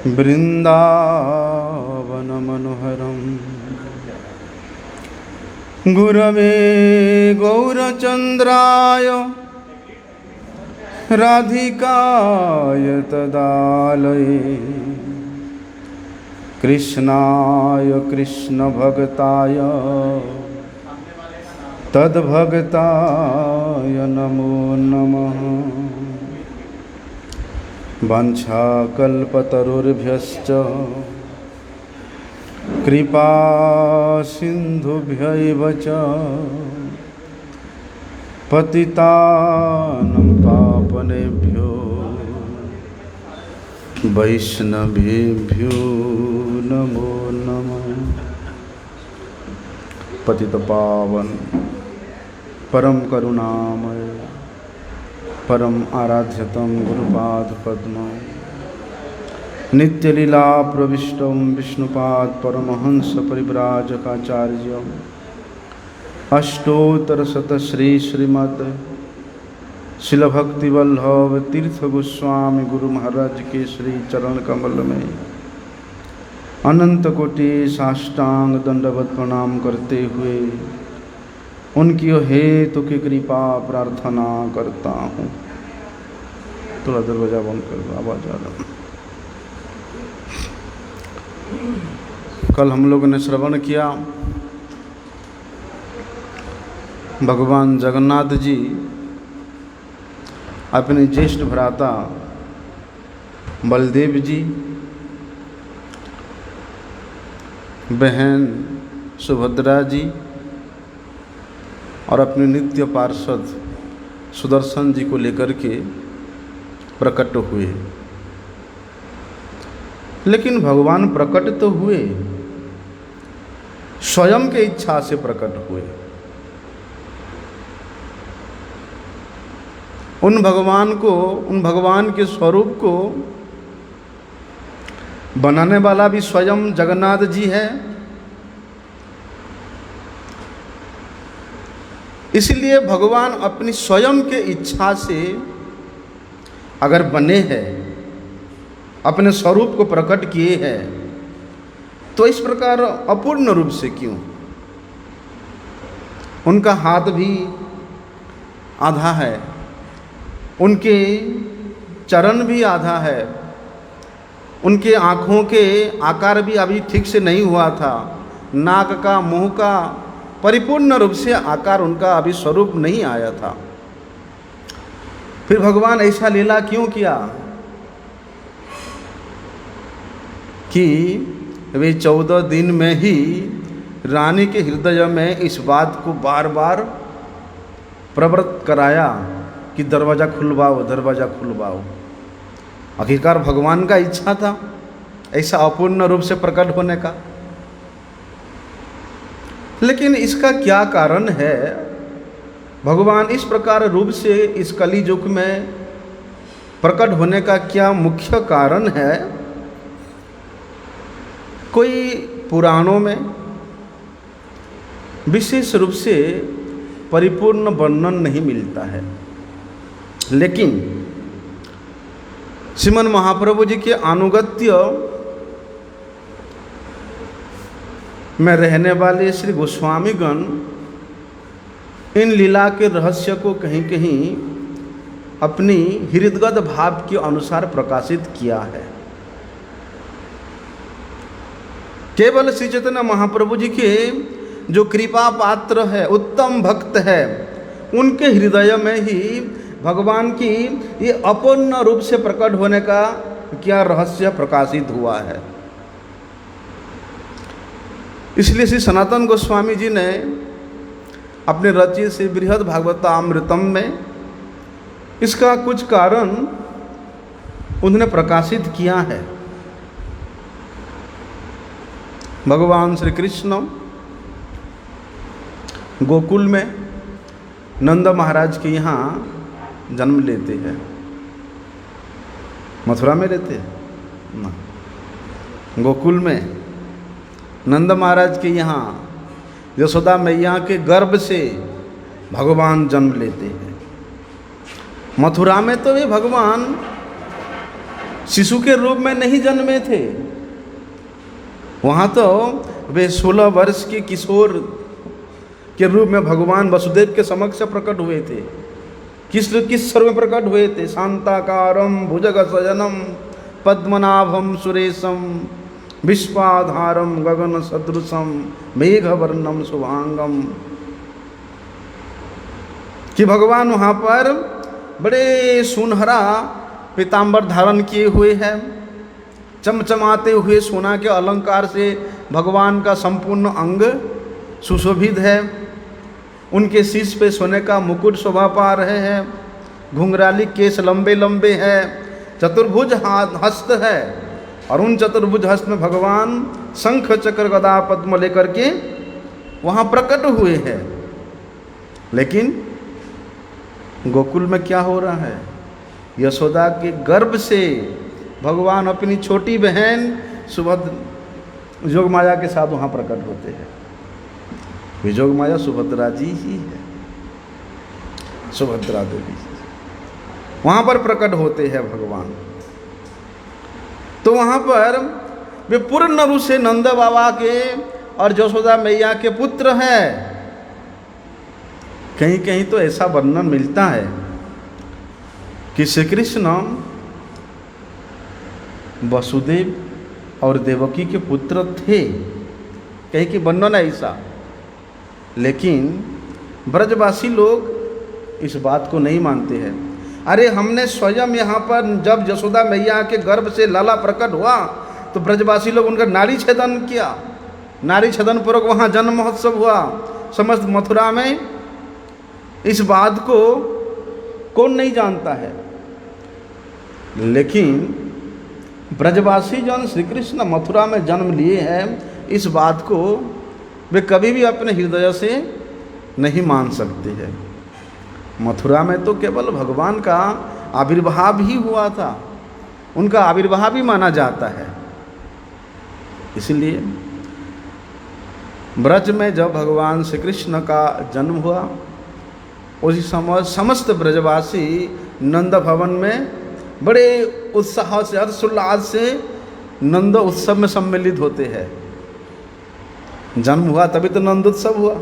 वृंदावन मनोहरम गुरवे गौरचंद्राय राधिकाय तदालये कृष्णाय कृष्ण भक्ताय तद्भक्ताय नमो नमः। वाञ्छाकल्पतरुर्भ्यश्च कृपा सिन्धुभ्यैव च पतितानं पावनेभ्यो वैष्णवेभ्यो नमो नमः। पतितपावन परम करुणामय परम आराध्यतम गुरुपाद पद्म नित्यलीला प्रविष्टम विष्णुपाद परमहंस परिव्राजकाचार्य अष्टोत्तर शत श्री श्रीमद शिल भक्ति वल्लभ तीर्थ गोस्वामी गुरु महाराज के श्री चरण कमल में अनंत कोटि साष्टांग दंडवत प्रणाम करते हुए उनकी हेतु की कृपा प्रार्थना करता हूँ। थोड़ा दरवाजा बंद कर दो, आवाज आ रहा। कल हम लोगों ने श्रवण किया भगवान जगन्नाथ जी अपने ज्येष्ठ भ्राता बलदेव जी, बहन सुभद्रा जी और अपने नित्य पार्षद सुदर्शन जी को लेकर के प्रकट हुए। लेकिन भगवान प्रकट तो हुए, स्वयं के इच्छा से प्रकट हुए। उन भगवान के स्वरूप को बनाने वाला भी स्वयं जगन्नाथ जी है। इसलिए भगवान अपनी स्वयं के इच्छा से अगर बने हैं, अपने स्वरूप को प्रकट किए हैं, तो इस प्रकार अपूर्ण रूप से क्यों? उनका हाथ भी आधा है, उनके चरण भी आधा है, उनके आँखों के आकार भी अभी ठीक से नहीं हुआ था, नाक का मुंह का परिपूर्ण रूप से आकार उनका अभी स्वरूप नहीं आया था। फिर भगवान ऐसा लीला क्यों किया कि वे 14 दिन में ही रानी के हृदय में इस बात को बार बार प्रवृत्त कराया कि दरवाज़ा खुलवाओ, दरवाज़ा खुलवाओ। आखिरकार भगवान का इच्छा था ऐसा अपूर्ण रूप से प्रकट होने का। लेकिन इसका क्या कारण है? भगवान इस प्रकार रूप से इस कली युग में प्रकट होने का क्या मुख्य कारण है? कोई पुराणों में विशेष रूप से परिपूर्ण वर्णन नहीं मिलता है। लेकिन श्रीमन महाप्रभु जी के अनुगत्य में रहने वाले श्री गोस्वामीगण इन लीला के रहस्य को कहीं कहीं अपनी हृदगत भाव के अनुसार प्रकाशित किया है। केवल श्री चैतन्य महाप्रभु जी के जो कृपा पात्र है, उत्तम भक्त है, उनके हृदय में ही भगवान की ये अपूर्ण रूप से प्रकट होने का क्या रहस्य प्रकाशित हुआ है। इसलिए श्री सनातन गोस्वामी जी ने अपने रचित से बृहद भागवतामृतम में इसका कुछ कारण उन्होंने प्रकाशित किया है। भगवान श्री कृष्ण गोकुल में नंद महाराज के यहाँ जन्म लेते हैं। मथुरा में रहते हैं ना, गोकुल में नंद महाराज के यहाँ यशोदा मैया के गर्भ से भगवान जन्म लेते हैं। मथुरा में तो वे भगवान शिशु के रूप में नहीं जन्मे थे, वहाँ तो वे 16 वर्ष के किशोर के रूप में भगवान वसुदेव के समक्ष प्रकट हुए थे। किस स्वरूप में प्रकट हुए थे? शांताकारम भुजगशयनम पद्मनाभम सुरेशम विश्वाधारम गगन सदृशम मेघवर्णम शुभांगम। कि भगवान वहाँ पर बड़े सुनहरा पीताम्बर धारण किए हुए हैं, चमचमाते हुए सोना के अलंकार से भगवान का संपूर्ण अंग सुशोभित है। उनके शीश पे सोने का मुकुट शोभा पा रहे हैं, घुंघराली केश लंबे लंबे हैं, चतुर्भुज हस्त है, और उन चतुर्भुज हस्त में भगवान शंख चक्र गदा पद्म लेकर के वहाँ प्रकट हुए हैं। लेकिन गोकुल में क्या हो रहा है? यशोदा के गर्भ से भगवान अपनी छोटी बहन सुभद्रा जोगमाया के साथ वहाँ प्रकट होते हैं। वे जोगमाया सुभद्रा जी ही है, सुभद्रा देवी वहाँ पर प्रकट होते हैं भगवान। तो वहाँ पर वे पूर्ण रूप से नंद बाबा के और यशोदा मैया के पुत्र हैं। कहीं कहीं तो ऐसा वर्णन मिलता है कि श्री कृष्ण वसुदेव और देवकी के पुत्र थे, कहीं की वर्णन है ऐसा। लेकिन ब्रजवासी लोग इस बात को नहीं मानते हैं। अरे हमने स्वयं यहाँ पर जब यशोदा मैया के गर्भ से लाला प्रकट हुआ तो ब्रजवासी लोग उनका नारी छेदन किया, नारी छेदन पूर्वक वहाँ जन्म महोत्सव हुआ समस्त मथुरा में। इस बात को कौन नहीं जानता है। लेकिन ब्रजवासी जन श्री कृष्ण मथुरा में जन्म लिए हैं, इस बात को वे कभी भी अपने हृदय से नहीं मान सकते हैं। मथुरा में तो केवल भगवान का आविर्भाव ही हुआ था, उनका आविर्भाव ही माना जाता है। इसलिए ब्रज में जब भगवान श्री कृष्ण का जन्म हुआ, उसी समय समस्त ब्रजवासी नंद भवन में बड़े उत्साह से हर्षोल्लास से नंद उत्सव में सम्मिलित होते हैं। जन्म हुआ तभी तो नंद उत्सव हुआ।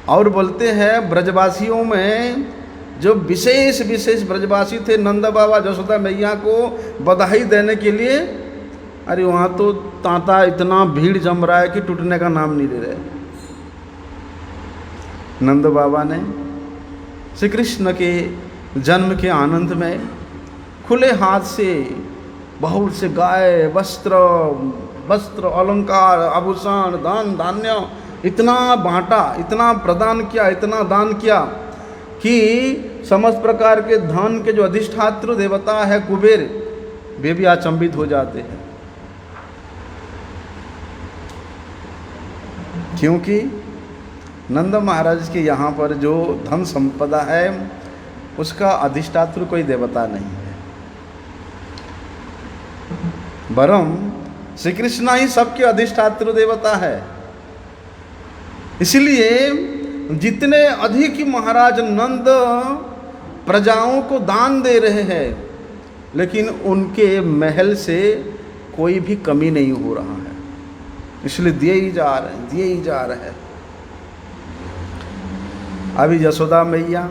और बोलते हैं ब्रजवासियों में जो विशेष विशेष ब्रजवासी थे, नंद बाबा यशोदा मैया को बधाई देने के लिए, अरे वहाँ तो तांता इतना भीड़ जम रहा है कि टूटने का नाम नहीं ले रहे। नंद बाबा ने श्री कृष्ण के जन्म के आनंद में खुले हाथ से बहुत से गाय वस्त्र अलंकार आभूषण धन धान्य इतना बांटा, इतना प्रदान किया, इतना दान किया कि समस्त प्रकार के धन के जो अधिष्ठात्र देवता है कुबेर, वे भी अचंभित हो जाते हैं। क्योंकि नंद महाराज के यहाँ पर जो धन संपदा है उसका अधिष्ठात्र कोई देवता नहीं है, वरम श्री कृष्ण ही सबके अधिष्ठात्र देवता है। इसलिए जितने अधिक महाराज नंद प्रजाओं को दान दे रहे हैं, लेकिन उनके महल से कोई भी कमी नहीं हो रहा है, इसलिए दिए ही जा रहे हैं। अभी यशोदा मैया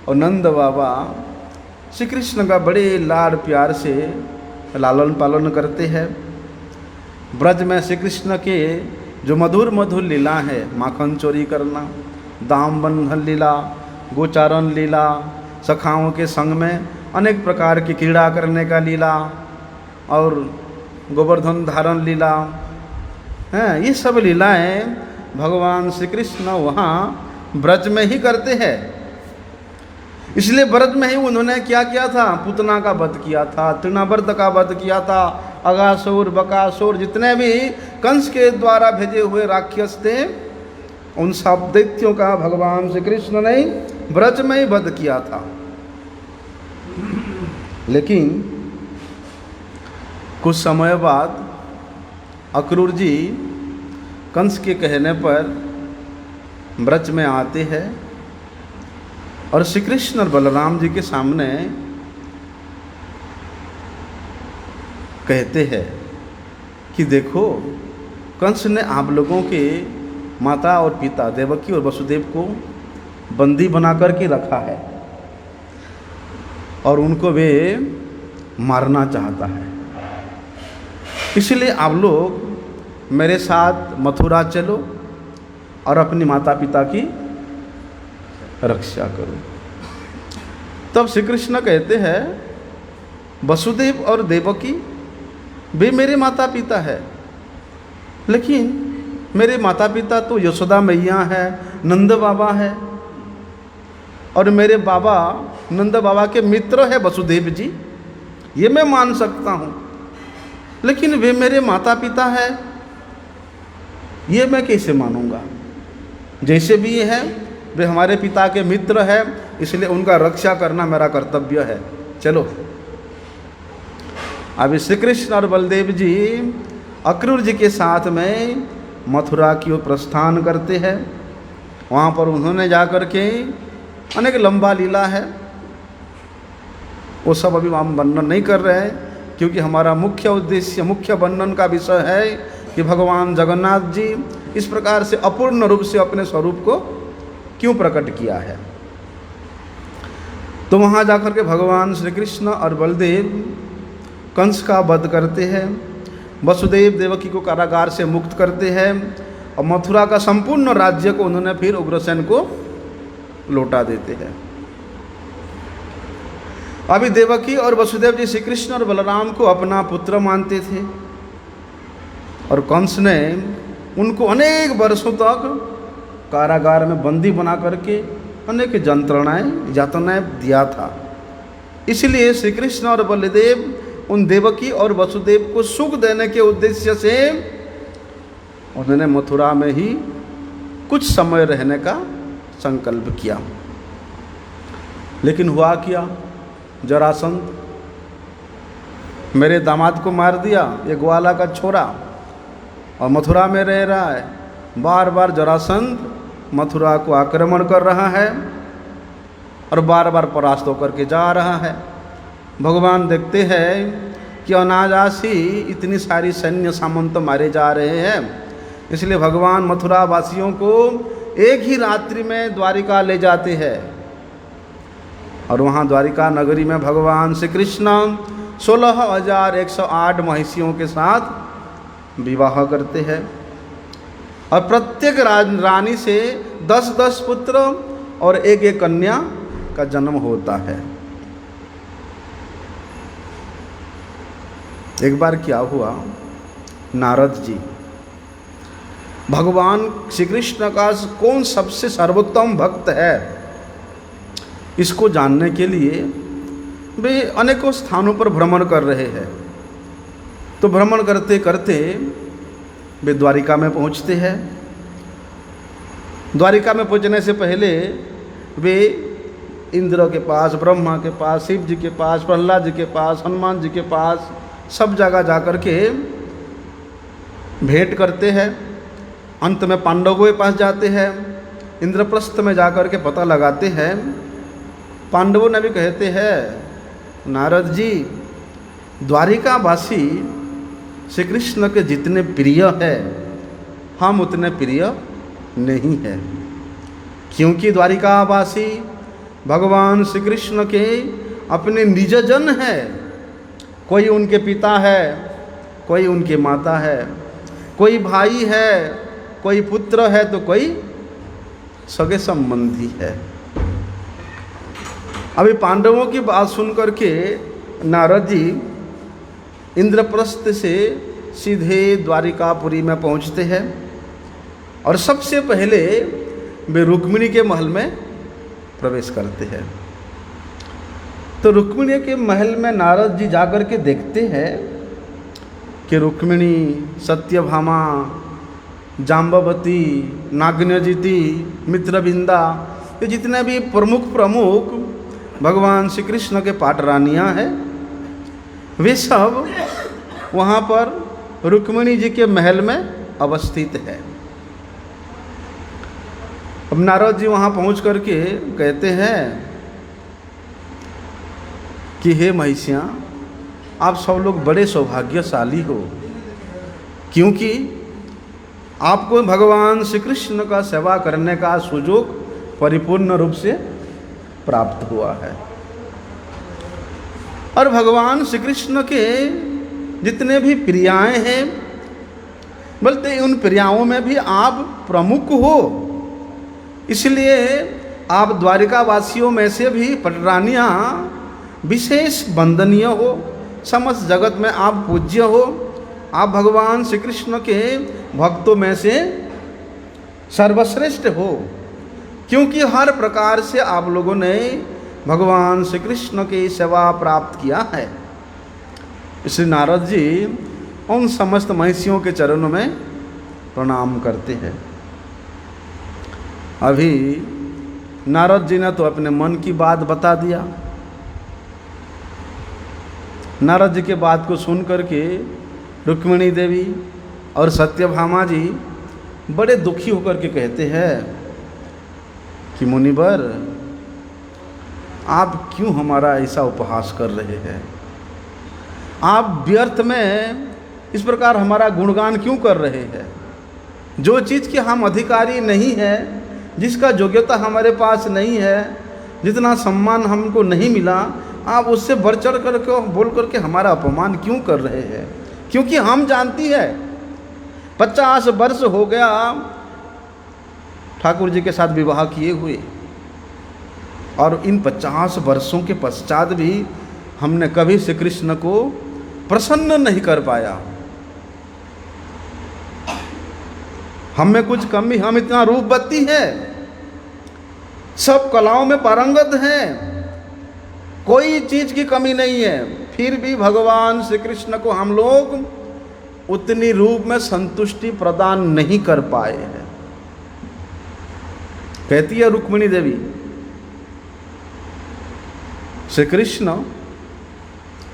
और नंद बाबा श्री कृष्ण का बड़े लाड प्यार से लालन पालन करते हैं। ब्रज में श्री कृष्ण के जो मधुर मधुर लीला है, माखन चोरी करना, दाम बंधन लीला, गोचारण लीला, सखाओं के संग में अनेक प्रकार की क्रीड़ा करने का लीला और गोवर्धन धारण लीला हैं, ये सब लीलाएं भगवान श्री कृष्ण वहाँ ब्रज में ही करते हैं। इसलिए ब्रज में ही उन्होंने क्या किया था? पूतना का वध किया था, तृणावर्त का वध किया था, अगासुर बकासुर जितने भी कंस के द्वारा भेजे हुए राक्षस थे, उन सब दैत्यों का भगवान श्री कृष्ण ने ब्रज में ही वध किया था। लेकिन कुछ समय बाद अक्रूर जी कंस के कहने पर ब्रज में आते हैं और श्री कृष्ण और बलराम जी के सामने कहते हैं कि देखो, कंस ने आप लोगों के माता और पिता देवकी और वसुदेव को बंदी बना कर के रखा है और उनको वे मारना चाहता है। इसलिए आप लोग मेरे साथ मथुरा चलो और अपनी माता पिता की रक्षा करो। तब श्री कृष्ण कहते हैं, वसुदेव और देवकी वे मेरे माता पिता है, लेकिन मेरे माता पिता तो यशोदा मैया है, नंद बाबा है, और मेरे बाबा नंद बाबा के मित्र है वसुदेव जी, ये मैं मान सकता हूँ, लेकिन वे मेरे माता पिता है, ये मैं कैसे मानूंगा? जैसे भी ये है, वे हमारे पिता के मित्र है, इसलिए उनका रक्षा करना मेरा कर्तव्य है। चलो। अभी श्री कृष्ण और बलदेव जी अक्रूर जी के साथ में मथुरा की ओर प्रस्थान करते हैं। वहाँ पर उन्होंने जाकर के अनेक लंबा लीला है, वो सब अभी हम वर्णन नहीं कर रहे हैं, क्योंकि हमारा मुख्य उद्देश्य, मुख्य वर्णन का विषय है कि भगवान जगन्नाथ जी इस प्रकार से अपूर्ण रूप से अपने स्वरूप को क्यों प्रकट किया है। तो वहाँ जाकर के भगवान श्री कृष्ण और बलदेव कंस का वध करते हैं, वसुदेव देवकी को कारागार से मुक्त करते हैं और मथुरा का संपूर्ण राज्य को उन्होंने फिर उग्रसेन को लौटा देते हैं। अभी देवकी और वसुदेव जी श्री कृष्ण और बलराम को अपना पुत्र मानते थे और कंस ने उनको अनेक वर्षों तक कारागार में बंदी बना करके अनेक यंत्रणाएं यातनाएं दिया था। इसलिए श्री कृष्ण और बलदेव उन देवकी और वसुदेव को सुख देने के उद्देश्य से उन्होंने मथुरा में ही कुछ समय रहने का संकल्प किया। लेकिन हुआ क्या? जरासंध मेरे दामाद को मार दिया, ये ग्वाला का छोरा, और मथुरा में रह रहा है। बार बार जरासंध मथुरा को आक्रमण कर रहा है और बार बार परास्त होकर के जा रहा है। भगवान देखते हैं कि अनायासी इतनी सारी सैन्य सामंत मारे जा रहे हैं, इसलिए भगवान मथुरा वासियों को एक ही रात्रि में द्वारिका ले जाते हैं और वहाँ द्वारिका नगरी में भगवान श्री कृष्ण 16,108 महिषियों के साथ विवाह करते हैं और प्रत्येक रानी से 10-10 पुत्र और एक कन्या का जन्म होता है। एक बार क्या हुआ, नारद जी भगवान श्री कृष्ण का कौन सबसे सर्वोत्तम भक्त है, इसको जानने के लिए वे अनेकों स्थानों पर भ्रमण कर रहे हैं। तो भ्रमण करते करते वे द्वारिका में पहुंचते हैं। द्वारिका में पहुंचने से पहले वे इंद्र के पास, ब्रह्मा के पास, शिव जी के पास, प्रहलाद जी के पास, हनुमान जी के पास, सब जगह जाकर के भेंट करते हैं। अंत में पांडवों के पास जाते हैं, इंद्रप्रस्थ में जाकर के पता लगाते हैं। पांडवों ने भी कहते हैं, नारद जी द्वारिकावासी श्री कृष्ण के जितने प्रिय है हम उतने प्रिय नहीं है, क्योंकि द्वारिकावासी भगवान श्री कृष्ण के अपने निजजन है। कोई उनके पिता है, कोई उनके माता है, कोई भाई है, कोई पुत्र है, तो कोई सगे संबंधी है। अभी पांडवों की बात सुनकर के नारद जी इंद्रप्रस्थ से सीधे द्वारिकापुरी में पहुंचते हैं और सबसे पहले वे रुक्मिणी के महल में प्रवेश करते हैं। तो रुक्मिणी के महल में नारद जी जाकर के देखते हैं कि रुक्मिणी, सत्यभामा, जाम्बवती, नागन्यजिति, मित्रविंदा, ये जितने भी प्रमुख भगवान श्री कृष्ण के पाट रानियाँ हैं, वे सब वहाँ पर रुक्मिणी जी के महल में अवस्थित है। अब नारद जी वहाँ पहुँच करके कहते हैं कि हे महिषियाँ, आप सब लोग बड़े सौभाग्यशाली हो, क्योंकि आपको भगवान श्री कृष्ण का सेवा करने का सुयोग परिपूर्ण रूप से प्राप्त हुआ है। और भगवान श्री कृष्ण के जितने भी प्रियाएं हैं, बोलते उन प्रियाओं में भी आप प्रमुख हो, इसलिए आप द्वारिका वासियों में से भी पटरानियाँ विशेष वंदनीय हो, समस्त जगत में आप पूज्य हो। आप भगवान श्री कृष्ण के भक्तों में से सर्वश्रेष्ठ हो, क्योंकि हर प्रकार से आप लोगों ने भगवान श्री कृष्ण की सेवा प्राप्त किया है। श्री नारद जी उन समस्त महिषियों के चरणों में प्रणाम करते हैं। अभी नारद जी ने तो अपने मन की बात बता दिया। नारद जी के बात को सुन करके रुक्मिणी देवी और सत्यभामा जी बड़े दुखी होकर के कहते हैं कि मुनिवर, आप क्यों हमारा ऐसा उपहास कर रहे हैं? आप व्यर्थ में इस प्रकार हमारा गुणगान क्यों कर रहे हैं? जो चीज़ के हम अधिकारी नहीं है, जिसका योग्यता हमारे पास नहीं है, जितना सम्मान हमको नहीं मिला, आप उससे बढ़ चढ़ करके बोल करके हमारा अपमान क्यों कर रहे हैं? क्योंकि हम जानती है 50 वर्ष हो गया ठाकुर जी के साथ विवाह किए हुए, और इन 50 वर्षों के पश्चात भी हमने कभी श्री कृष्ण को प्रसन्न नहीं कर पाया। हम में कुछ कमी, हम इतना रूपवती है, सब कलाओं में पारंगत हैं, कोई चीज की कमी नहीं है, फिर भी भगवान श्री कृष्ण को हम लोग उतनी रूप में संतुष्टि प्रदान नहीं कर पाए हैं। कहती है रुक्मिणी देवी, श्री कृष्ण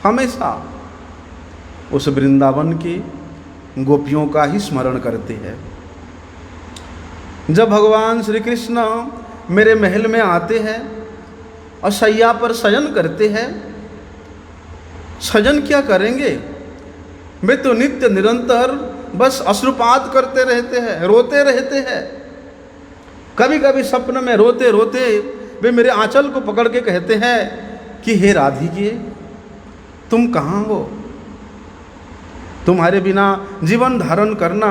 हमेशा उस वृंदावन की गोपियों का ही स्मरण करते हैं। जब भगवान श्री कृष्ण मेरे महल में आते हैं और शैया पर शयन करते हैं, शयन क्या करेंगे, वे तो नित्य निरंतर बस अश्रुपात करते रहते हैं, रोते रहते हैं। कभी कभी सपन में रोते रोते वे मेरे आंचल को पकड़ के कहते हैं कि हे राधिके, तुम कहाँ हो? तुम्हारे बिना जीवन धारण करना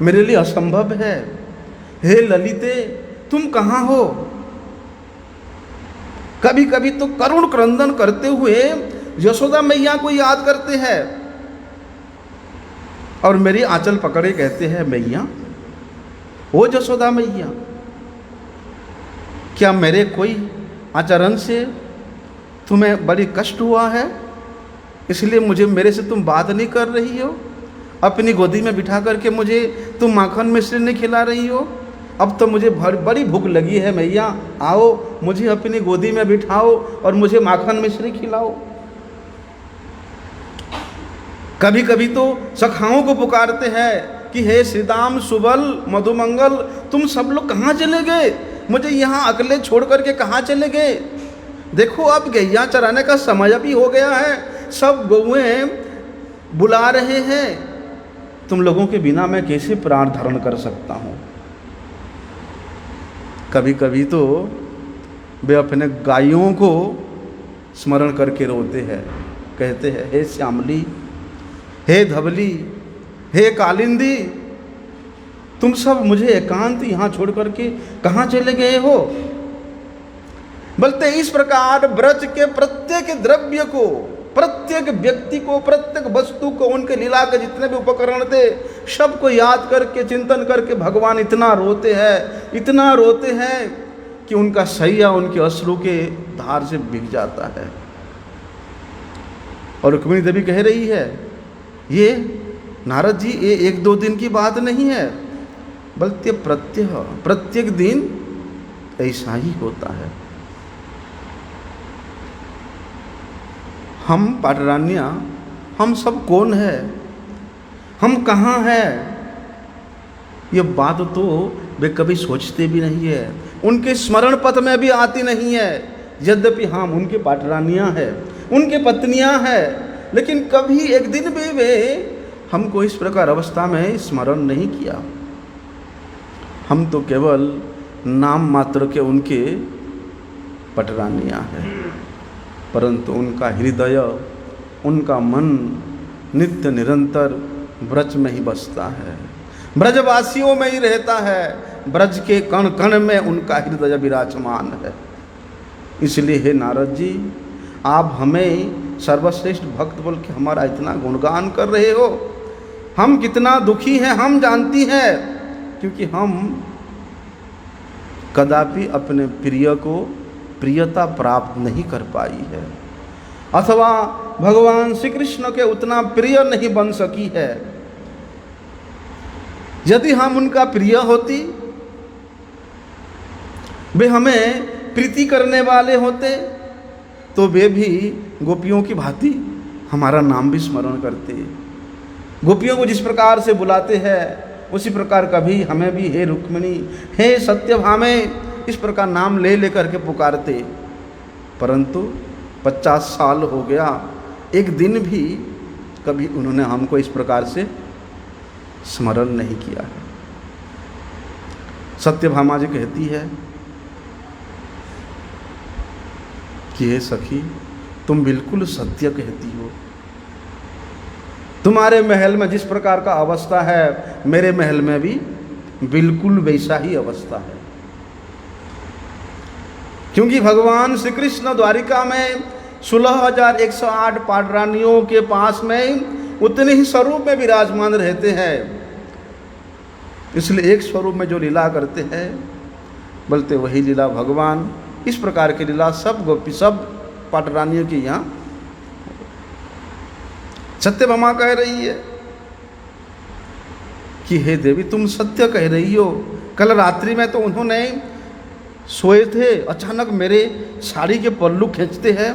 मेरे लिए असंभव है। हे ललिते, तुम कहाँ हो? कभी कभी तो करुण क्रंदन करते हुए यशोदा मैया को याद करते हैं और मेरी आंचल पकड़े कहते हैं, मैया, ओ यशोदा मैया, क्या मेरे कोई आचरण से तुम्हें बड़ी कष्ट हुआ है, इसलिए मुझे मेरे से तुम बात नहीं कर रही हो? अपनी गोदी में बिठा करके मुझे तुम माखन मिश्री नहीं खिला रही हो? अब तो मुझे बड़ी भूख लगी है मैया, आओ मुझे अपनी गोदी में बिठाओ और मुझे माखन मिश्री खिलाओ। कभी कभी तो सखाओं को पुकारते हैं कि हे श्रीदाम सुबल मधुमंगल, तुम सब लोग कहाँ चले गए? मुझे यहाँ अकेले छोड़ करके कहाँ चले गए? देखो अब गैया चराने का समय भी हो गया है, सब गौएं बुला रहे हैं, तुम लोगों के बिना मैं कैसे प्राण धारण कर सकता हूँ? कभी कभी तो वे अपने गायों को स्मरण करके रोते हैं, कहते हैं, हे श्यामली, हे धवली, हे कालिंदी, तुम सब मुझे एकांत यहाँ छोड़ करके कहाँ चले गए हो? बोलते इस प्रकार ब्रज के प्रत्येक द्रव्य को, प्रत्येक व्यक्ति को, प्रत्येक वस्तु को, उनके लीला के जितने भी उपकरण थे सबको याद करके चिंतन करके भगवान इतना रोते हैं, इतना रोते हैं कि उनका सैया उनके अश्रु के धार से भीग जाता है। और रुक्मिणी देवी कह रही है, ये नारद जी ये 1-2 दिन की बात नहीं है, बल्कि प्रत्येक दिन ऐसा ही होता है। हम पाटरानियाँ, हम सब कौन है, हम कहाँ हैं, ये बात तो वे कभी सोचते भी नहीं है, उनके स्मरण पथ में भी आती नहीं है। यद्यपि हम उनके पाटरानियाँ हैं, उनके पत्नियाँ हैं, लेकिन कभी एक दिन भी वे हमको इस प्रकार अवस्था में स्मरण नहीं किया। हम तो केवल नाम मात्र के उनके पटरानियाँ हैं, परंतु उनका हृदय, उनका मन नित्य निरंतर ब्रज में ही बसता है, ब्रजवासियों में ही रहता है, ब्रज के कण कण में उनका हृदय विराजमान है। इसलिए हे नारद जी, आप हमें सर्वश्रेष्ठ भक्त बोल के हमारा इतना गुणगान कर रहे हो। हम कितना दुखी हैं हम जानती हैं, क्योंकि हम कदापि अपने प्रिय को प्रियता प्राप्त नहीं कर पाई है, अथवा भगवान श्री कृष्ण के उतना प्रिय नहीं बन सकी है। यदि हम उनका प्रिय होती, वे हमें प्रीति करने वाले होते, तो वे भी गोपियों की भांति हमारा नाम भी स्मरण करते। गोपियों को जिस प्रकार से बुलाते हैं उसी प्रकार कभी हमें भी हे रुक्मिणी, हे सत्यभामे, इस प्रकार नाम ले लेकर के पुकारते। परंतु 50 साल हो गया, एक दिन भी कभी उन्होंने हमको इस प्रकार से स्मरण नहीं किया है। सत्यभामा जी कहती है कि हे सखी, तुम बिल्कुल सत्य कहती हो। तुम्हारे महल में जिस प्रकार का अवस्था है, मेरे महल में भी बिल्कुल वैसा ही अवस्था है। क्योंकि भगवान श्री कृष्ण द्वारिका में 16,108 पाटरानियों के पास में उतने ही स्वरूप में विराजमान रहते हैं। इसलिए एक स्वरूप में जो लीला करते हैं, बोलते वही लीला भगवान। इस प्रकार की लीला सब गोपी, सब पाटरानियों की यहाँ सत्यभामा कह रही है कि हे देवी, तुम सत्य कह रही हो। कल रात्रि में तो उन्होंने सोए थे, अचानक मेरे साड़ी के पल्लू खींचते हैं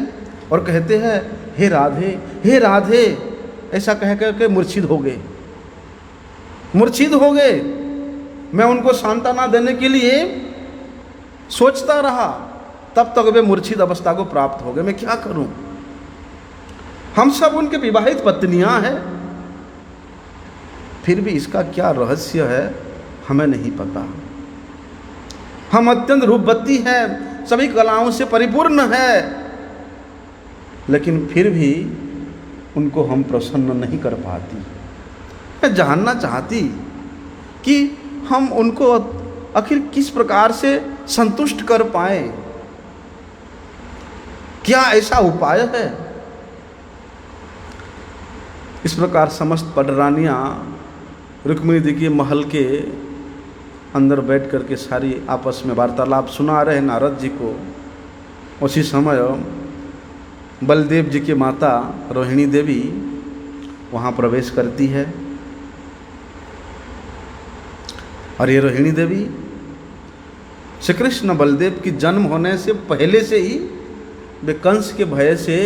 और कहते हैं हे राधे, हे राधे, ऐसा कह करके मूर्छित हो गए, मूर्छित हो गए। मैं उनको सांत्वना देने के लिए सोचता रहा, तब तक वे मूर्छित अवस्था को प्राप्त हो गए। मैं क्या करूं? हम सब उनके विवाहित पत्नियां हैं, फिर भी इसका क्या रहस्य है हमें नहीं पता। हम अत्यंत रूपवती हैं, सभी कलाओं से परिपूर्ण है, लेकिन फिर भी उनको हम प्रसन्न नहीं कर पाती। मैं जानना चाहती कि हम उनको आखिर किस प्रकार से संतुष्ट कर पाए, क्या ऐसा उपाय है? इस प्रकार समस्त पटरानियाँ रुक्मिणी जी के महल के अंदर बैठ कर के सारी आपस में वार्तालाप सुना रहे नारद जी को। उसी समय बलदेव जी की माता रोहिणी देवी वहाँ प्रवेश करती है। और ये रोहिणी देवी श्री कृष्ण बलदेव की जन्म होने से पहले से ही वे कंस के भय से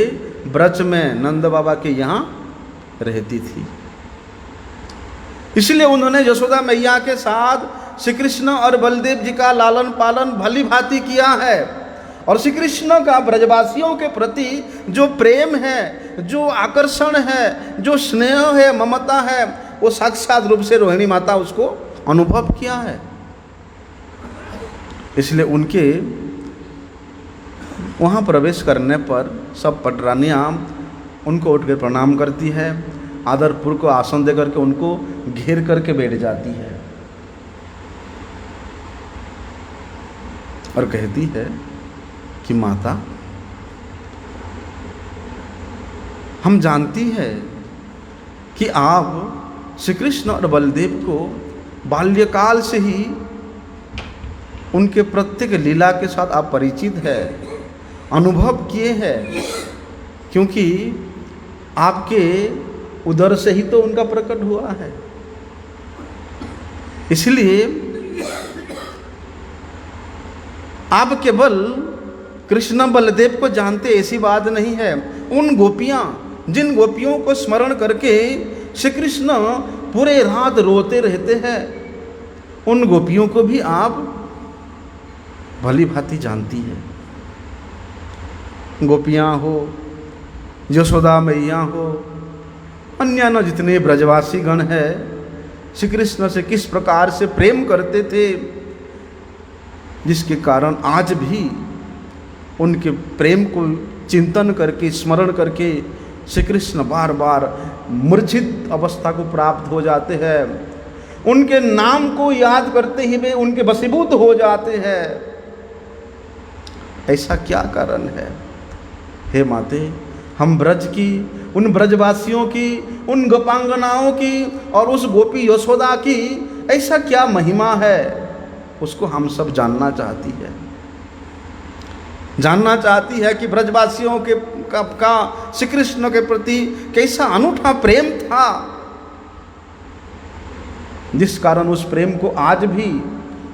ब्रज में नंद बाबा के यहाँ रहती थी। इसलिए उन्होंने यशोदा मैया के साथ श्री कृष्ण और बलदेव जी का लालन पालन भली भांति किया है। और श्री कृष्ण का ब्रजवासियों के प्रति जो प्रेम है, जो आकर्षण है, जो स्नेह है, ममता है, वो साक्षात रूप से रोहिणी माता उसको अनुभव किया है। इसलिए उनके वहाँ प्रवेश करने पर सब पटरानियाँ उनको उठ कर प्रणाम करती है, आदरपूर्वक को आसन दे करके उनको घेर करके बैठ जाती है और कहती है कि माता, हम जानती है कि आप श्री कृष्ण और बलदेव को बाल्यकाल से ही उनके प्रत्येक लीला के साथ आप परिचित है, अनुभव किए हैं, क्योंकि आपके उदर से ही तो उनका प्रकट हुआ है। इसलिए आप केवल कृष्ण बलदेव को जानते ऐसी बात नहीं है। उन गोपियाँ, जिन गोपियों को स्मरण करके श्री कृष्ण पूरे रात रोते रहते हैं, उन गोपियों को भी आप भली भांति जानती है। गोपियाँ हो यशोदा मैया हो, अन्य न जितने ब्रजवासी गण हैं, श्री कृष्ण से किस प्रकार से प्रेम करते थे, जिसके कारण आज भी उनके प्रेम को चिंतन करके, स्मरण करके श्री कृष्ण बार बार मूर्छित अवस्था को प्राप्त हो जाते हैं। उनके नाम को याद करते ही वे उनके वशीभूत हो जाते हैं। ऐसा क्या कारण है? हे माते, हम ब्रज की, उन ब्रजवासियों की, उन गोपांगनाओं की और उस गोपी यशोदा की ऐसा क्या महिमा है, उसको हम सब जानना चाहती है। जानना चाहती है कि ब्रजवासियों के का श्री कृष्ण के प्रति कैसा अनूठा प्रेम था, जिस कारण उस प्रेम को आज भी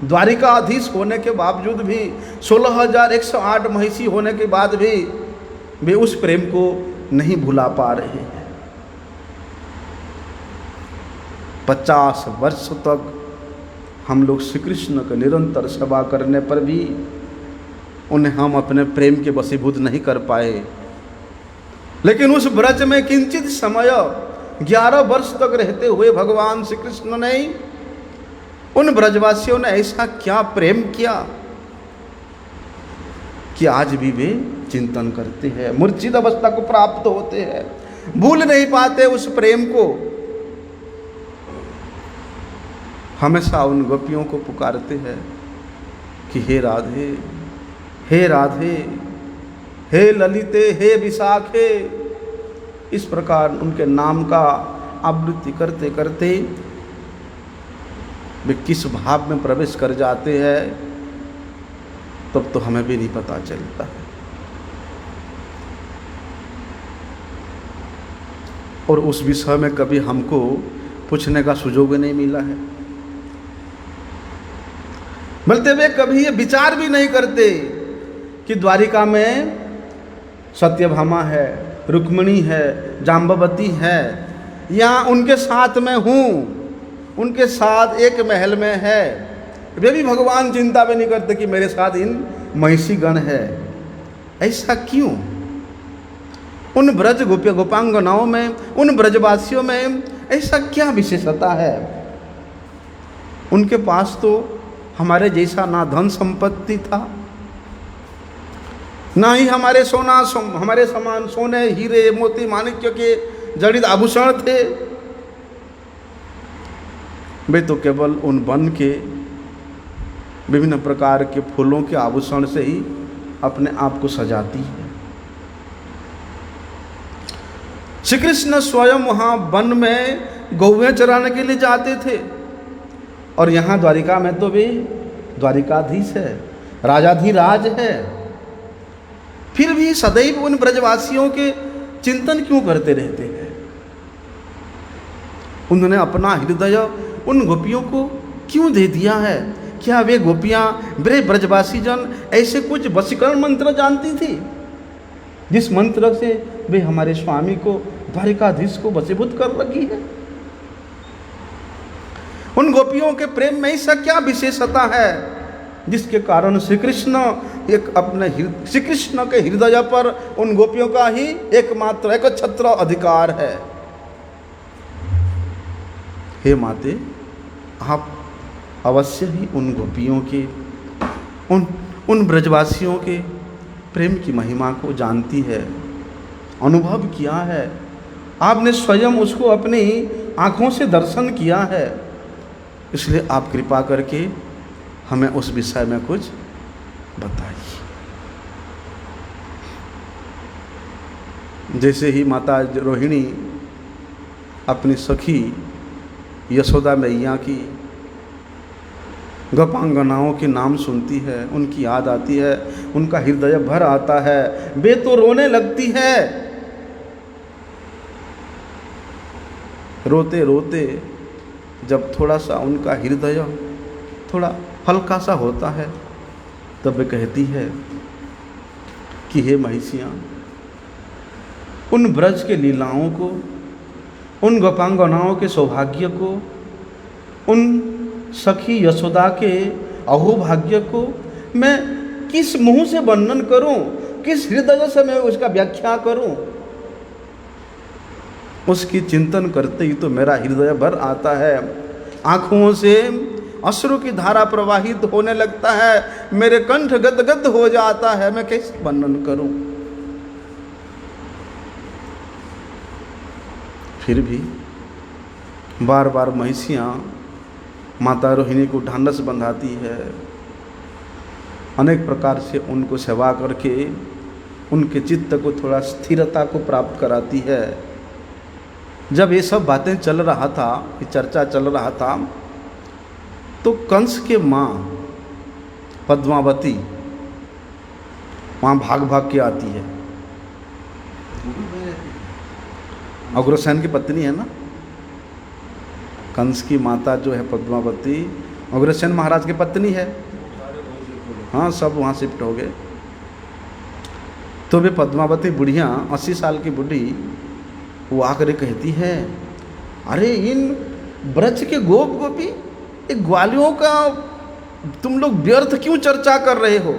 द्वारिकाधीश होने के बावजूद भी, 16,108 महिषी होने के बाद भी वे उस प्रेम को नहीं भुला पा रहे हैं। 50 वर्ष तक हम लोग श्री कृष्ण का निरंतर सेवा करने पर भी उन्हें हम अपने प्रेम के वशीभूत नहीं कर पाए। लेकिन उस ब्रज में किंचित समय 11 वर्ष तक रहते हुए भगवान श्री कृष्ण ने, उन ब्रजवासियों ने ऐसा क्या प्रेम किया कि आज भी वे चिंतन करते हैं, मूर्छित अवस्था को प्राप्त होते हैं, भूल नहीं पाते उस प्रेम को। हमेशा उन गोपियों को पुकारते हैं कि हे राधे, हे राधे, हे ललिते, हे विशाखे। इस प्रकार उनके नाम का आवृत्ति करते करते वे किस भाव में प्रवेश कर जाते हैं, तब तो हमें भी नहीं पता चलता है। और उस विषय में कभी हमको पूछने का सुयोग नहीं मिला है। बोलते वे कभी ये विचार भी नहीं करते कि द्वारिका में सत्यभामा है, रुक्मिणी है, जाम्बवती है, या उनके साथ में हूँ, उनके साथ एक महल में है। वे भी भगवान चिंता भी नहीं करते कि मेरे साथ इन महिषी गण है। ऐसा क्यों? उन ब्रज गोपांगनाओं में, उन ब्रजवासियों में ऐसा क्या विशेषता है? उनके पास तो हमारे जैसा ना धन संपत्ति था, ना ही हमारे हमारे समान सोने, हीरे, मोती, माणिक्य के जड़ित आभूषण थे। वे तो केवल उन वन के विभिन्न प्रकार के फूलों के आभूषण से ही अपने आप को सजाती है। श्री कृष्ण स्वयं वहाँ वन में गौएं चराने के लिए जाते थे, और यहाँ द्वारिका में तो वे द्वारिकाधीश है, राजाधिराज है। फिर भी सदैव उन ब्रजवासियों के चिंतन क्यों करते रहते हैं? उन्होंने अपना हृदय उन गोपियों को क्यों दे दिया है? क्या वे गोपियाँ, वे ब्रजवासी जन ऐसे कुछ वशीकरण मंत्र जानती थी, जिस मंत्र से वे हमारे स्वामी को, द्वारिकाधीश को वशीभूत कर रखी है? उन गोपियों के प्रेम में ऐसा क्या विशेषता है जिसके कारण श्री कृष्ण श्री कृष्ण के हृदय पर उन गोपियों का ही एकमात्र एकछत्र अधिकार है? हे माते, आप अवश्य ही उन गोपियों के, उन ब्रजवासियों के प्रेम की महिमा को जानती है, अनुभव किया है। आपने स्वयं उसको अपनी आँखों से दर्शन किया है। इसलिए आप कृपा करके हमें उस विषय में कुछ बताइए। जैसे ही माता रोहिणी अपनी सखी यशोदा मैया की गोपांगनाओं के नाम सुनती है, उनकी याद आती है, उनका हृदय भर आता है, वे तो रोने लगती है। रोते रोते जब थोड़ा सा उनका हृदय थोड़ा हल्का सा होता है, तब वे कहती है कि हे महिषियाँ, उन ब्रज के लीलाओं को, उन गोपांगनाओं के सौभाग्य को, उन सखी यशोदा के अहोभाग्य को मैं किस मुंह से वर्णन करूं, किस हृदय से मैं उसका व्याख्या करूं? उसकी चिंतन करते ही तो मेरा हृदय भर आता है, आँखों से अश्रु की धारा प्रवाहित होने लगता है, मेरे कंठ गदगद हो जाता है। मैं कैसे वर्णन करूं? फिर भी बार बार महिषियाँ माता रोहिणी को ढांढस बंधाती है, अनेक प्रकार से उनको सेवा करके उनके चित्त को थोड़ा स्थिरता को प्राप्त कराती है। जब ये सब बातें चल रहा था, ये चर्चा चल रहा था, तो कंस के माँ पद्मावती वहाँ भाग भाग के आती है। अग्रसेन की पत्नी है ना, कंस की माता जो है पद्मावती अग्रसेन महाराज की पत्नी है। हाँ, सब वहाँ शिफ्ट हो गए। तो वे पद्मावती बुढ़िया 80 साल की बुढ़ी वो आकर कहती है, अरे इन ब्रज के गोप गोपी ग्वालियों का तुम लोग व्यर्थ क्यों चर्चा कर रहे हो?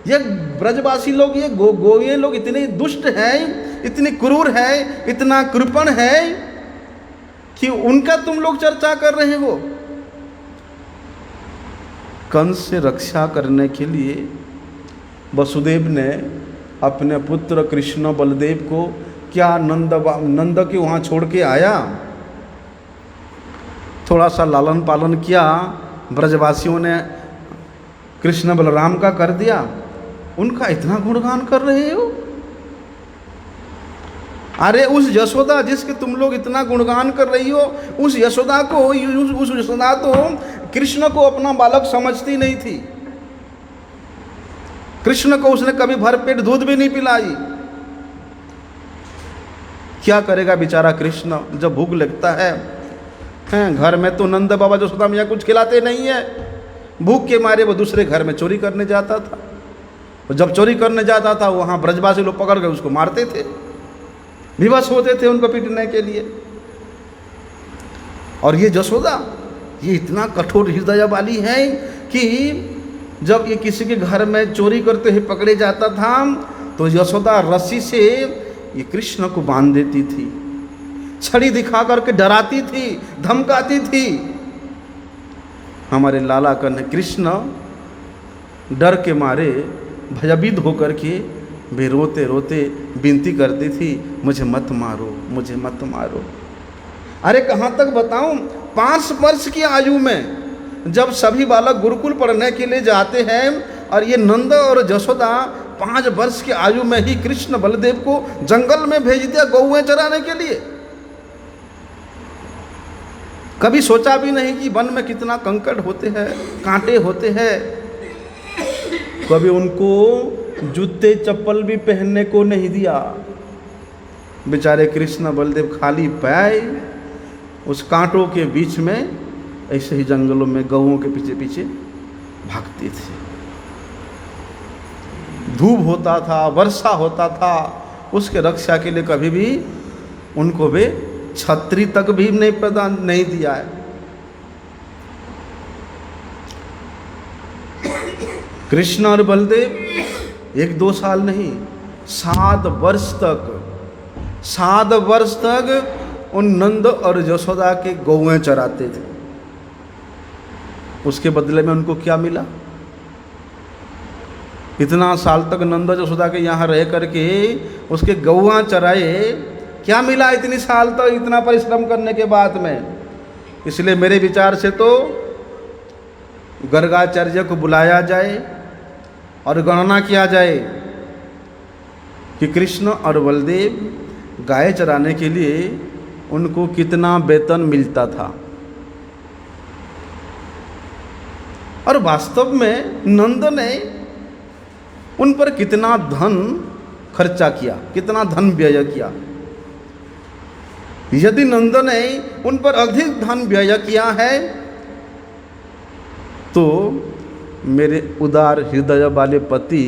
ये ब्रजवासी लोग, ये गोये लोग इतने दुष्ट हैं, इतने क्रूर हैं, इतना कृपण है कि उनका तुम लोग चर्चा कर रहे हो। कंस से रक्षा करने के लिए वसुदेव ने अपने पुत्र कृष्ण बलदेव को क्या नंद के वहाँ छोड़ के आया, थोड़ा सा लालन पालन किया, ब्रजवासियों ने कृष्ण बलराम का कर दिया, उनका इतना गुणगान कर रहे हो। अरे उस यशोदा जिसके तुम लोग इतना गुणगान कर रही हो, उस यशोदा तो कृष्ण को अपना बालक समझती नहीं थी। कृष्ण को उसने कभी भरपेट दूध भी नहीं पिलाई। क्या करेगा बेचारा कृष्ण, जब भूख लगता है घर में तो नंद बाबा यशोदा मैया कुछ खिलाते नहीं है, भूख के मारे वो दूसरे घर में चोरी करने जाता था। और जब चोरी करने जाता था वहाँ ब्रजवासी लोग पकड़ के उसको मारते थे, विवश होते थे उनको पीटने के लिए। और ये यशोदा ये इतना कठोर हृदय वाली है कि जब ये किसी के घर में चोरी करते हुए पकड़े जाता था तो यशोदा रस्सी से ये कृष्ण को बांध देती थी, छड़ी दिखा करके डराती थी, धमकाती थी। हमारे लाला कन्हैया कृष्ण डर के मारे भयभीत होकर के वे रोते रोते विनती करती थी, मुझे मत मारो, मुझे मत मारो। अरे कहाँ तक बताऊं, 5 वर्ष की आयु में जब सभी बालक गुरुकुल पढ़ने के लिए जाते हैं और ये नंद और यशोदा 5 वर्ष की आयु में ही कृष्ण बलदेव को जंगल में भेज दिया गौएं चराने के लिए। कभी सोचा भी नहीं कि वन में कितना कंकड़ होते हैं, कांटे होते हैं। कभी उनको जूते चप्पल भी पहनने को नहीं दिया। बेचारे कृष्ण बलदेव खाली पैर उस कांटों के बीच में ऐसे ही जंगलों में गौओं के पीछे पीछे भागते थे। धूप होता था, वर्षा होता था, उसके रक्षा के लिए कभी भी उनको वे छतरी तक भी नहीं प्रदान नहीं दिया है। कृष्ण और बलदेव 1-2 साल नहीं, 7 वर्ष तक उन नंद और यशोदा के गौएं चराते थे। उसके बदले में उनको क्या मिला? इतना साल तक नंद यशोदा के यहाँ रह करके उसके गौआं चराए, क्या मिला इतनी साल तक इतना परिश्रम करने के बाद में? इसलिए मेरे विचार से तो गर्गाचार्य को बुलाया जाए और गणना किया जाए कि कृष्ण और बलदेव गाय चराने के लिए उनको कितना वेतन मिलता था। और वास्तव में नंद ने उन पर कितना धन खर्चा किया, कितना धन व्यय किया। यदि नंद ने उन पर अधिक धन व्यय किया है तो मेरे उदार हृदय वाले पति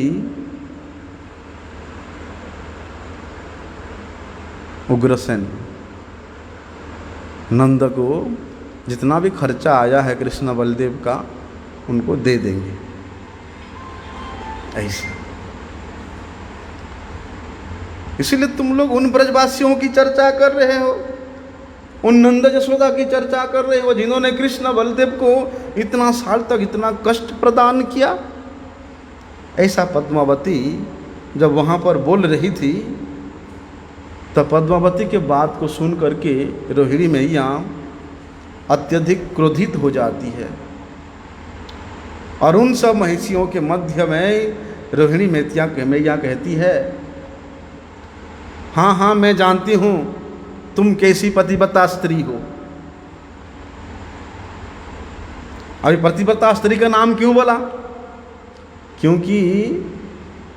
उग्रसेन नंद को जितना भी खर्चा आया है कृष्ण बलदेव का उनको दे देंगे। ऐसा इसीलिए तुम लोग उन ब्रजवासियों की चर्चा कर रहे हो, उन नंद यशोदा की चर्चा कर रहे हो जिन्होंने कृष्ण बलदेव को इतना साल तक इतना कष्ट प्रदान किया। ऐसा पद्मावती जब वहाँ पर बोल रही थी, तब पद्मावती के बात को सुन करके रोहिणी मैया अत्यधिक क्रोधित हो जाती है और उन सब महिषियों के मध्य में रोहिणी मैया कहती है, हाँ हाँ मैं जानती हूँ तुम कैसी पतिव्रता स्त्री हो। अभी पतिव्रता स्त्री का नाम क्यों बोला? क्योंकि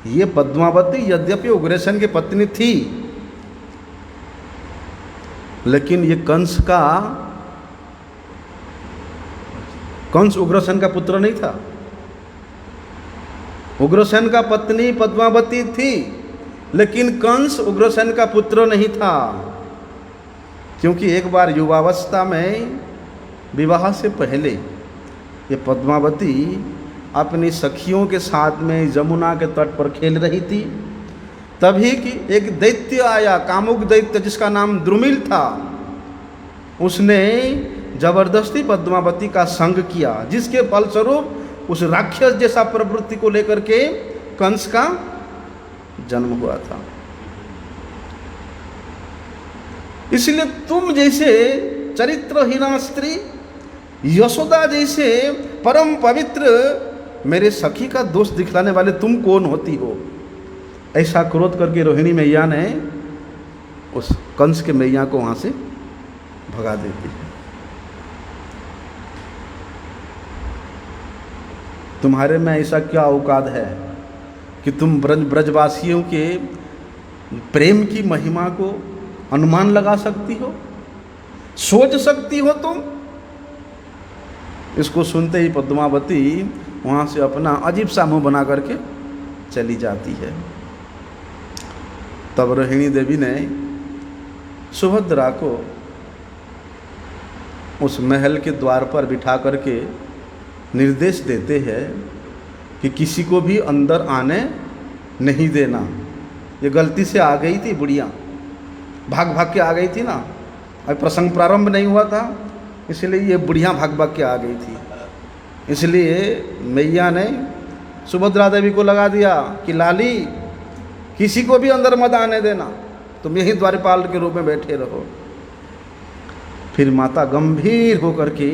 ये पद्मावती यद्यपि उग्रसेन की पत्नी थी, लेकिन ये कंस उग्रसेन का पुत्र नहीं था। उग्रसेन का पत्नी पद्मावती थी, लेकिन कंस उग्रसेन का पुत्र नहीं था। क्योंकि एक बार युवावस्था में विवाह से पहले ये पद्मावती अपनी सखियों के साथ में जमुना के तट पर खेल रही थी। तभी कि एक दैत्य आया, कामुक दैत्य जिसका नाम द्रुमिल था। उसने जबरदस्ती पद्मावती का संग किया, जिसके फलस्वरूप उस राक्षस जैसा प्रवृत्ति को लेकर के कंस का जन्म हुआ था। इसलिए तुम जैसे चरित्रहीना स्त्री, यशोदा जैसे परम पवित्र मेरे सखी का दोष दिखलाने वाले तुम कौन होती हो? ऐसा क्रोध करके रोहिणी मैया ने उस कंस के मैया को वहां से भगा देती है। तुम्हारे में ऐसा क्या औकात है कि तुम ब्रजवासियों के प्रेम की महिमा को अनुमान लगा सकती हो, सोच सकती हो तुम? इसको सुनते ही पद्मावती वहाँ से अपना अजीब सा मुँह बना करके चली जाती है। तब रोहिणी देवी ने सुभद्रा को उस महल के द्वार पर बिठा करके निर्देश देते हैं कि किसी को भी अंदर आने नहीं देना। ये गलती से आ गई थी बुढ़िया, भाग भाग के आ गई थी ना, अभी प्रसंग प्रारंभ नहीं हुआ था, इसलिए ये बुढ़िया भाग भाग के आ गई थी। इसलिए मैया ने सुभद्रा देवी को लगा दिया कि लाली किसी को भी अंदर मत आने देना, तुम यही द्वारपाल के रूप में बैठे रहो। फिर माता गंभीर होकर के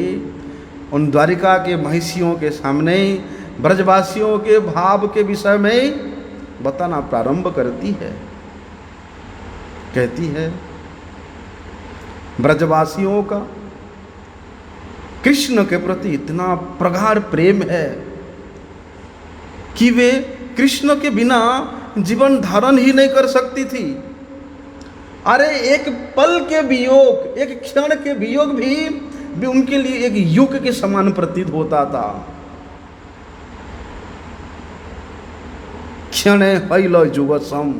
उन द्वारिका के महिषियों के सामने ब्रजवासियों के भाव के विषय में बताना प्रारंभ करती है। कहती है, ब्रजवासियों का कृष्ण के प्रति इतना प्रगाढ़ प्रेम है कि वे कृष्ण के बिना जीवन धारण ही नहीं कर सकती थी। अरे एक पल के वियोग, एक क्षण के वियोग भी उनके लिए एक युग के समान प्रतीत होता था। क्षण हैल जुगसम,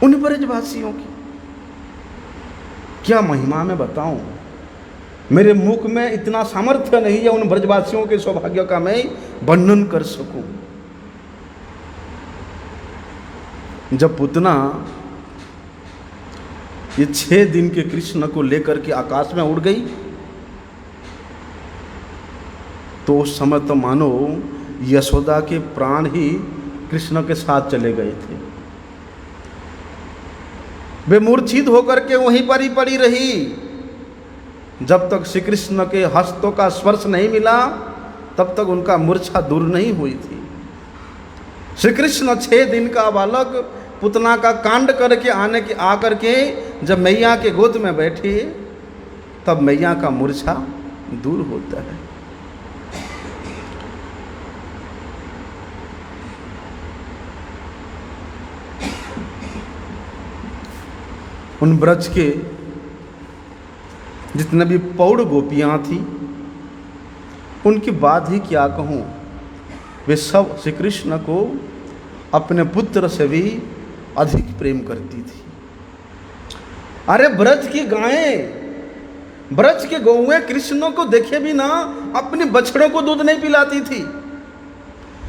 उन ब्रजवासियों की क्या महिमा मैं बताऊं? मेरे मुख में इतना सामर्थ्य नहीं है उन ब्रजवासियों के सौभाग्य का मैं वर्णन कर सकूं। जब पुतना ये 6 दिन के कृष्ण को लेकर के आकाश में उड़ गई, तो उस समय तो मानो यशोदा के प्राण ही कृष्ण के साथ चले गए थे। वे मूर्छित होकर के वहीं पर ही पड़ी रही जब तक श्री कृष्ण के हस्तों का स्पर्श नहीं मिला, तब तक उनका मूर्छा दूर नहीं हुई थी। श्री कृष्ण 6 दिन का बालक पुतना का कांड करके आकर के जब मैया के गोद में बैठे, तब मैया का मूर्छा दूर होता है। उन ब्रज के जितने भी पौड़ गोपियाँ थी, उनकी बात ही क्या कहूँ, वे सब श्री कृष्ण को अपने पुत्र से भी अधिक प्रेम करती थी। अरे ब्रज की गायें, ब्रज के गौएं कृष्ण को देखे भी ना अपने बछड़ों को दूध नहीं पिलाती थी।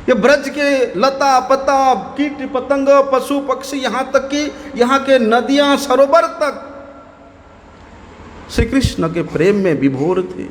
ये ब्रज के लता पता कीट पतंग पशु पक्षी, यहाँ तक कि यहाँ के नदियाँ सरोवर तक श्री कृष्ण के प्रेम में विभोर थे।